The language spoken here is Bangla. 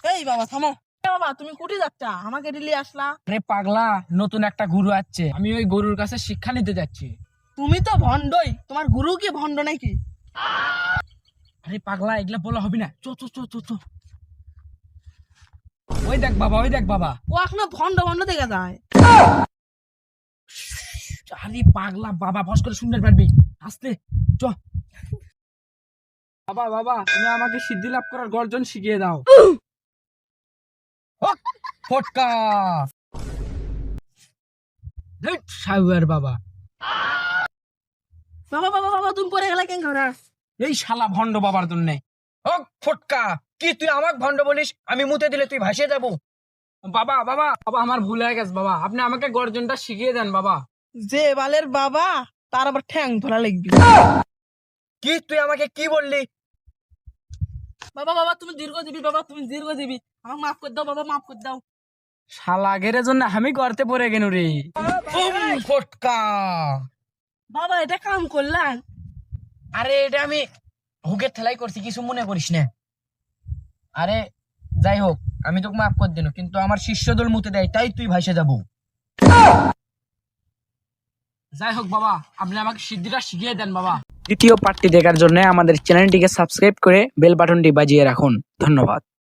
এই বাবা থামো। বাবা তুমি কুটি যাচ্ছা, আমাকে দিলি আসলা? আরে পাগলা, নতুন একটা গুরু আসছে, আমি ওই গরুর কাছে শিক্ষা নিতে যাচ্ছি। তুমি তো ভণ্ডই, তোমার গুরু কি ভণ্ড নাকি? আরে পাগলা, এগুলা বলা হবে না, চো চো চো চো চো। ওই দেখ বাবা, ওই দেখ বাবা। ও এখনো ভণ্ড ভণ্ড দেখা যায়। আরে পাগলা, বাবা ফস করে শুনতে পারবি, আস্তে চ। বাবা বাবা, তুমি আমাকে সিদ্ধি লাভ করার গর্জন শিখিয়ে দাও। ফটকা সাউয়ার বাবা। বাবা বাবা বাবা তুমি পরে গেলে কেন ঘরে? এই শালা ভণ্ড বাবার জন্য। ও ফটকা, কি তুই আমাকে ভণ্ড বলিস? আমি মুতে দিলে তুই ভাসিয়ে যাবো? বাবা বাবা বাবা, আমার ভুল হয়ে গেছে বাবা, আপনি আমাকে গর্জনটা শিখিয়ে দেন বাবা। যে বালের বাবা তার আবার ঠ্যাং ধরা লাগবে। কি তুই আমাকে কি বললি? বাবা বাবা তুমি দীর্ঘ দিবি, বাবা তুমি দীর্ঘ দিবি, আমাকে মাফ করে দাও বাবা, মাফ করে দাও। শালা গেরের জন্য আমি গর্তে পড়ে গেল রে। ফটকা। বাবা এটা কাম করলেন? আরে এটা আমি হুকের ঠেলাই করছি, কিছু মনে করিস না। আরে যাই হোক, আমি তোকে মাফ করে দিন, কিন্তু আমার শিষ্যদল মুতে দেয়, তাই তুই ভাসে যাবো। যাই হোক বাবা, আপনি আমাকে সিদ্ধিটা শিখিয়ে দেন বাবা। দ্বিতীয় পার্টটি দেখার জন্য আমাদের চ্যানেলটিকে সাবস্ক্রাইব করে বেল বাটনটি বাজিয়ে রাখুন। ধন্যবাদ।